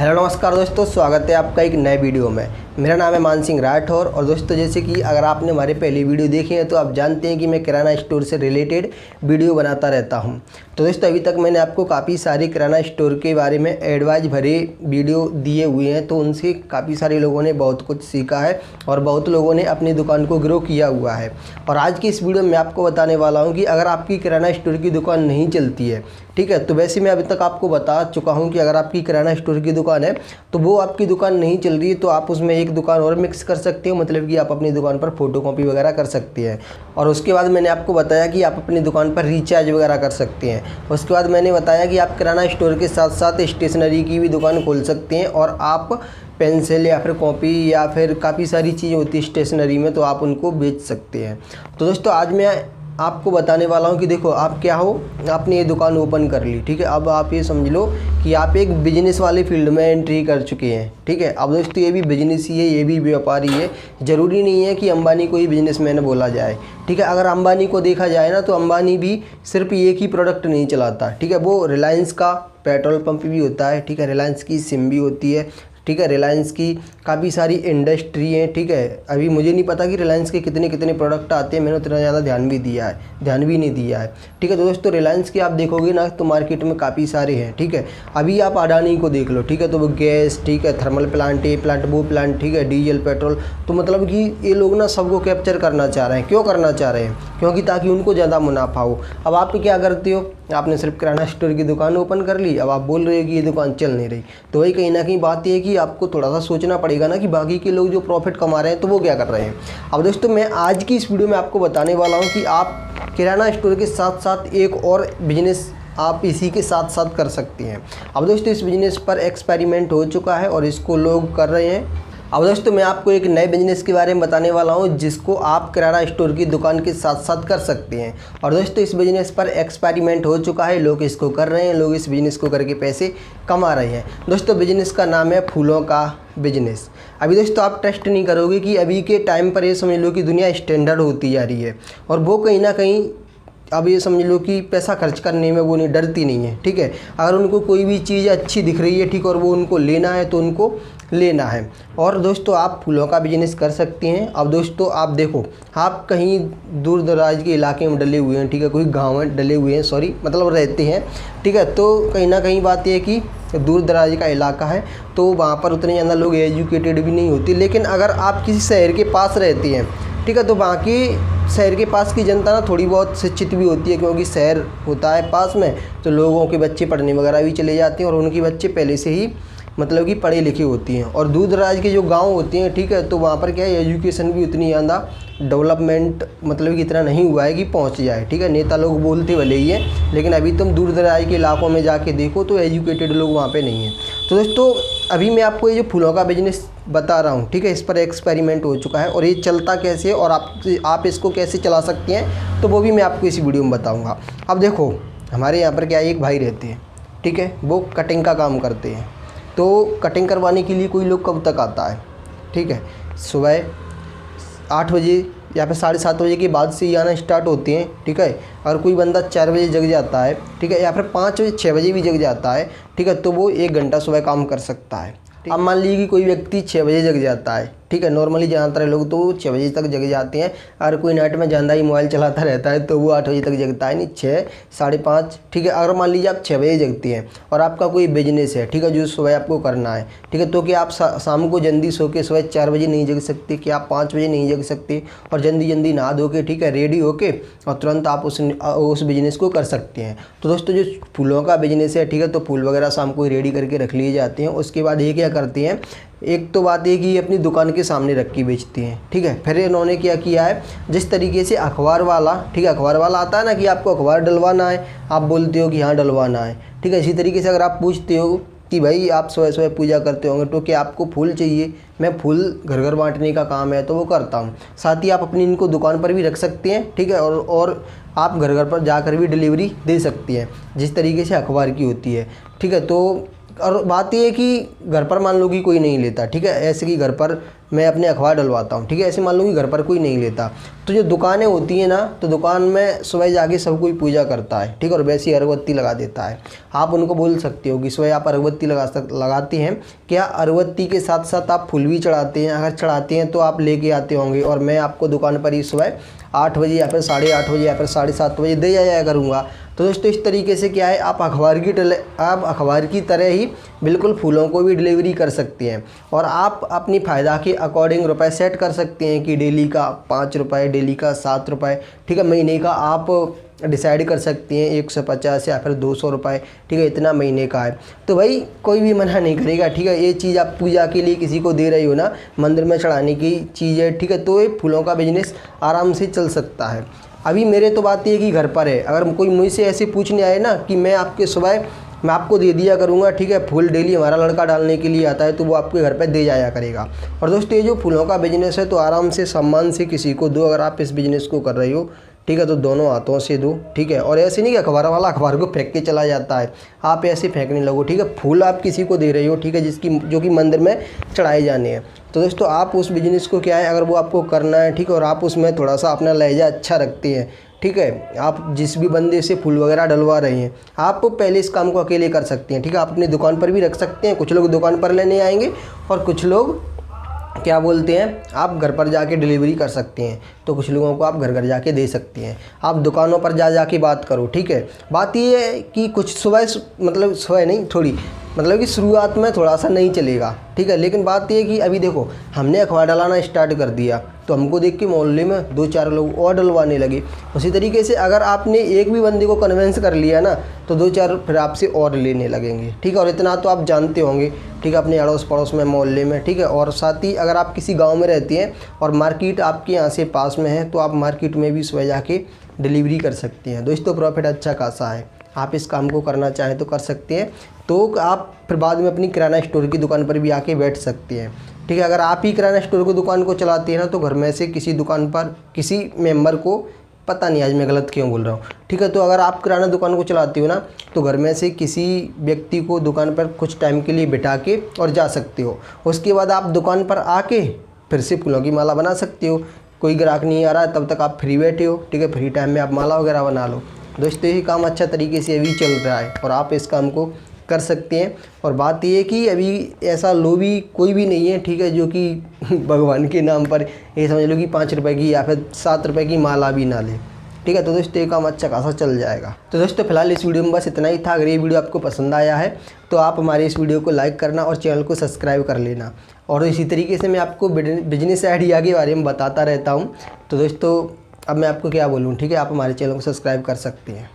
Hello नमस्कार दोस्तों, स्वागत है आपका एक नए वीडियो में। मेरा नाम है मान सिंह राठौर। और दोस्तों, जैसे कि अगर आपने हमारे पहली वीडियो देखी है तो आप जानते हैं कि मैं किराना स्टोर से रिलेटेड वीडियो बनाता रहता हूं। तो दोस्तों, अभी तक मैंने आपको काफ़ी सारे किराना स्टोर के बारे में एडवाइस भरे वीडियो दिए हुए हैं, तो उनसे काफ़ी सारे लोगों ने बहुत कुछ सीखा है और बहुत लोगों ने अपनी दुकान को ग्रो किया हुआ है। और आज की इस वीडियो में मैं आपको बताने वाला हूँ कि अगर आपकी किराना स्टोर की दुकान नहीं चलती है, ठीक है, तो वैसे मैं अभी तक आपको बता चुका हूँ कि अगर आपकी किराना स्टोर की दुकान है तो वो आपकी दुकान नहीं चल रही है तो आप उसमें एक दुकान और मिक्स कर सकते हो, मतलब कि आप अपनी दुकान पर फोटोकॉपी वगैरह कर सकते हैं। और उसके बाद मैंने आपको बताया कि आप अपनी दुकान पर रिचार्ज वगैरह कर सकते हैं। उसके बाद मैंने बताया कि आप किराना स्टोर के साथ साथ स्टेशनरी की भी दुकान खोल सकते हैं और आप पेंसिल या फिर कॉपी या फिर काफ़ी सारी चीज़ें होती है स्टेशनरी में, तो आप उनको बेच सकते हैं। तो दोस्तों, आज मैं आपको बताने वाला हूं कि देखो, आप क्या हो, आपने ये दुकान ओपन कर ली, ठीक है। अब आप ये समझ लो कि आप एक बिजनेस वाले फील्ड में एंट्री कर चुके हैं, ठीक है। अब दोस्तों, ये भी बिजनेस ही है, ये भी व्यापारी है। ज़रूरी नहीं है कि अंबानी को ही बिजनेसमैन बोला जाए, ठीक है। अगर अंबानी को देखा जाए ना तो अंबानी भी सिर्फ एक ही प्रोडक्ट नहीं चलाता, ठीक है। वो रिलायंस का पेट्रोल पंप भी होता है, ठीक है। रिलायंस की सिम भी होती है, ठीक है। रिलायंस की काफ़ी सारी इंडस्ट्री हैं, ठीक है। अभी मुझे नहीं पता कि रिलायंस के कितने कितने प्रोडक्ट आते हैं, मैंने उतना ज़्यादा ध्यान भी नहीं दिया है, ठीक है। तो दोस्तों, रिलायंस के आप देखोगे ना तो मार्केट में काफ़ी सारे हैं, ठीक है। अभी आप अडानी को देख लो, ठीक है, तो वो गैस, ठीक है, थर्मल प्लांट, ये प्लांट, वो प्लांट, ठीक है, डीजल, पेट्रोल, तो मतलब कि ये लोग ना सबको कैप्चर करना चाह रहे हैं। क्यों करना चाह रहे हैं? क्योंकि ताकि उनको ज़्यादा मुनाफा हो। अब आप क्या करते हो, आपने सिर्फ किराना स्टोर की दुकान ओपन कर ली, अब आप बोल रहे हो कि ये दुकान चल नहीं रही। तो वही कहीं ना कहीं बात ये है कि आपको थोड़ा सा सोचना पड़ेगा ना कि बाकी के लोग जो प्रॉफिट कमा रहे हैं तो वो क्या कर रहे हैं। अब दोस्तों, मैं आज की इस वीडियो में आपको बताने वाला हूँ कि आप किराना स्टोर के साथ साथ एक और बिजनेस आप इसी के साथ साथ कर सकते हैं। अब दोस्तों, इस बिजनेस पर एक्सपेरिमेंट हो चुका है और इसको लोग कर रहे हैं। अब दोस्तों, मैं आपको एक नए बिजनेस के बारे में बताने वाला हूं जिसको आप किराना स्टोर की दुकान के साथ साथ कर सकते हैं। और दोस्तों, इस बिजनेस पर एक्सपेरिमेंट हो चुका है, लोग इसको कर रहे हैं, लोग इस बिजनेस को करके पैसे कमा रहे हैं। दोस्तों, बिजनेस का नाम है फूलों का बिजनेस। अभी दोस्तों, आप ट्रस्ट नहीं करोगे कि अभी के टाइम पर ये समझ लो कि दुनिया स्टैंडर्ड होती जा रही है और वो कहीं ना कहीं अब ये समझ लो कि पैसा खर्च करने में वो नहीं डरती नहीं है, ठीक है। अगर उनको कोई भी चीज़ अच्छी दिख रही है, ठीक, और वो उनको लेना है तो उनको लेना है। और दोस्तों, आप फूलों का बिजनेस कर सकते हैं। अब दोस्तों, आप देखो, आप कहीं दूर दराज के इलाके में डले हुए हैं, ठीक है, कोई गाँव में डले हुए हैं, सॉरी मतलब रहते हैं, ठीक है। तो कहीं ना कहीं बात यह है कि दूर दराज का इलाका है तो वहाँ पर उतने ज़्यादा लोग एजुकेटेड भी नहीं होती। लेकिन अगर आप किसी शहर के पास रहते हैं, ठीक है, तो वहाँ की शहर के पास की जनता ना थोड़ी बहुत शिक्षित भी होती है, क्योंकि शहर होता है पास में, तो लोगों के बच्चे पढ़ने वगैरह भी चले जाते हैं और उनके बच्चे पहले से ही मतलब कि पढ़े लिखे होती हैं। और दूर दराज के जो गांव होते हैं, ठीक है, तो वहाँ पर क्या है, एजुकेशन भी उतनी ज़्यादा डेवलपमेंट मतलब कि इतना नहीं हुआ है कि पहुँच जाए, ठीक है। नेता लोग बोलते भले ही हैं, लेकिन अभी तुम दूर दराज के इलाकों में जाके देखो तो एजुकेटेड लोग वहाँ पे नहीं हैं। तो दोस्तों, अभी मैं आपको ये जो फूलों का बिजनेस बता रहा हूँ, ठीक है, इस पर एक्सपेरिमेंट हो चुका है और ये चलता कैसे है और आप इसको कैसे चला सकते हैं, तो वो भी मैं आपको इसी वीडियो में बताऊँगा। अब देखो, हमारे यहाँ पर क्या एक भाई रहते हैं, ठीक है, वो कटिंग का काम करते हैं। तो कटिंग करवाने के लिए कोई लोग कब तक आता है, ठीक है, सुबह 8 बजे या फिर 7:30 बजे के बाद से ही आना स्टार्ट होते हैं, ठीक है। अगर कोई बंदा 4 बजे जग जाता है, ठीक है, या फिर 5 बजे 6 बजे भी जग जाता है, ठीक है, तो वो 1 घंटा सुबह काम कर सकता है। अब मान लीजिए कि कोई व्यक्ति 6 बजे जग जाता है, ठीक है, नॉर्मली ज़्यादातर लोग तो 6 बजे तक जग जाते हैं। अगर कोई नाइट में ज़्यादा ही मोबाइल चलाता रहता है तो वो 8 बजे तक जगता है, नहीं 6, 5:30, ठीक है। अगर मान लीजिए आप 6 बजे जगते हैं और आपका कोई बिजनेस है, ठीक है, जो सुबह आपको करना है, ठीक है, तो क्या आप शाम को जल्दी सो के सुबह 4 बजे नहीं जग सकते? क्या आप 5 बजे नहीं जग सकते? और जल्दी नहा धो के, ठीक है, रेडी होके और तुरंत आप उस बिज़नेस को कर सकते हैं। तो दोस्तों, जो फूलों का बिजनेस है, ठीक है, तो फूल वगैरह शाम को रेडी करके रख लिए जाते हैं। उसके बाद ये क्या करते हैं, एक तो बात है कि अपनी दुकान के सामने रख के बेचती हैं, ठीक है। फिर इन्होंने क्या किया है, जिस तरीके से अखबार वाला, ठीक है, अखबार वाला आता है ना कि आपको अखबार डलवाना है, आप बोलते हो कि हाँ डलवाना है, ठीक है। इसी तरीके से अगर आप पूछते हो कि भाई आप सुबह सुबह पूजा करते होंगे तो क्या आपको फूल चाहिए, मैं फूल घर घर बांटने का काम है तो वो करता हूँ। साथ ही आप अपनी इनको दुकान पर भी रख सकते हैं, ठीक है, और आप घर घर पर जाकर भी डिलीवरी दे सकती हैं, जिस तरीके से अखबार की होती है, ठीक है। तो और बात ये है कि घर पर मान लो कि कोई नहीं लेता, ठीक है, ऐसे कि घर पर मैं अपने अखबार डलवाता हूँ, ठीक है, ऐसे मान लो कि घर पर कोई नहीं लेता, तो जो दुकानें होती हैं ना, तो दुकान में सुबह जाके सब कोई पूजा करता है, ठीक है, और वैसी अगरबत्ती लगा देता है। आप उनको बोल सकते हो कि सुबह आप अगरबत्ती लगाते हैं क्या, अगरबत्ती के साथ साथ आप फूल भी चढ़ाते हैं? अगर चढ़ाते हैं तो आप लेके आते होंगे, और मैं आपको दुकान पर ही सुबह 8 बजे या फिर 8:30 बजे या फिर 7:30 बजे दे जाया करूँगा। तो दोस्तों इस तरीके से क्या है, आप अखबार की तरह ही बिल्कुल फूलों को भी डिलीवरी कर सकते हैं, और आप अपनी फ़ायदा के अकॉर्डिंग रुपए सेट कर सकते हैं कि डेली का 5 रुपये, डेली का 7 रुपये, ठीक है, महीने का आप डिसाइड कर सकते हैं 150 या फिर 200 रुपये, ठीक है, इतना महीने का है। तो भाई कोई भी मना नहीं करेगा, ठीक है, ये चीज़ आप पूजा के लिए किसी को दे रही हो ना, मंदिर में चढ़ाने की चीज़ है, ठीक है, तो ये फूलों का बिजनेस आराम से चल सकता है। अभी मेरे तो बात ये है कि घर पर है, अगर कोई मुझसे ऐसे पूछने आए ना कि मैं आपको दे दिया करूँगा, ठीक है, फूल डेली हमारा लड़का डालने के लिए आता है, तो वो आपके घर पे दे जाया करेगा। और दोस्तों ये जो फूलों का बिजनेस है, तो आराम से सम्मान से किसी को दो, अगर आप इस बिज़नेस को कर रही हो, ठीक है, तो दोनों हाथों से दो, ठीक है, और ऐसे नहीं कि अखबार वाला अखबार को फेंक के चला जाता है, आप ऐसे फेंकने लगो, ठीक है, फूल आप किसी को दे रही हो, ठीक है, जो कि मंदिर में चढ़ाए जाने हैं। तो दोस्तों आप उस बिज़नेस को क्या है, अगर वो आपको करना है, ठीक है, और आप उसमें थोड़ा सा अपना लहजा अच्छा रखते हैं, ठीक है, आप जिस भी बंदे से फूल वगैरह डलवा रहे हैं, आप पहले इस काम को अकेले कर सकते हैं, ठीक है, आप अपनी दुकान पर भी रख सकते हैं, कुछ लोग दुकान पर लेने आएंगे और कुछ लोग क्या बोलते हैं, आप घर पर जाके डिलीवरी कर सकते हैं, तो कुछ लोगों को आप घर घर जाके दे सकते हैं। आप दुकानों पर जाके बात करो, ठीक है। बात ये है कि कुछ सुबह नहीं, थोड़ी मतलब कि शुरुआत में थोड़ा सा नहीं चलेगा, ठीक है, लेकिन बात ये है कि अभी देखो हमने अखबार डलाना स्टार्ट कर दिया, तो हमको देख के मोहल्ले में 2-4 लोग और डलवाने लगे। उसी तरीके से अगर आपने एक भी बंदे को कन्विंस कर लिया ना, तो 2-4 फिर आपसे और लेने लगेंगे, ठीक है, और इतना तो आप जानते होंगे, ठीक है, अपने अड़ोस पड़ोस में, मोहल्ले में, ठीक है। और साथ ही अगर आप किसी गाँव में रहती हैं और मार्केट आपके यहाँ से पास में है, तो आप मार्केट में भी सुबह जाके डिलीवरी कर सकते हैं। दोस्तों प्रॉफिट अच्छा खासा है, आप इस काम को करना चाहें तो कर सकते हैं। तो आप फिर बाद में अपनी किराना स्टोर की दुकान पर भी आके बैठ सकते हैं, ठीक है। अगर आप ही किराना स्टोर की दुकान को चलाते हैं ना, तो घर में से किसी दुकान पर किसी मेंबर को, पता नहीं आज मैं गलत क्यों बोल रहा हूँ, ठीक है, तो अगर आप किराना दुकान को चलाते हो ना, तो घर में से किसी व्यक्ति को दुकान पर कुछ टाइम के लिए बिठा के और जा सकते हो। उसके बाद आप दुकान पर आके फिर से फूलों की माला बना सकते हो। कोई ग्राहक नहीं आ रहा है, तब तक आप फ्री बैठे हो, ठीक है, फ्री टाइम में आप माला वगैरह बना लो। दोस्तों यही काम अच्छा तरीके से अभी चल रहा है और आप इस काम को कर सकते हैं। और बात ये है कि अभी ऐसा लोभी कोई भी नहीं है, ठीक है, जो कि भगवान के नाम पर ये समझ लो कि 5 रुपए की या फिर 7 रुपए की माला भी ना ले, ठीक है। तो दोस्तों ये काम अच्छा खासा चल जाएगा। तो दोस्तों फिलहाल इस वीडियो में बस इतना ही था। अगर ये वीडियो आपको पसंद आया है तो आप हमारे इस वीडियो को लाइक करना और चैनल को सब्सक्राइब कर लेना। और इसी तरीके से मैं आपको बिजनेस आइडिया के बारे में बताता रहता हूँ। तो दोस्तों अब मैं आपको क्या बोलूँ, ठीक है, आप हमारे चैनल को सब्सक्राइब कर सकते हैं।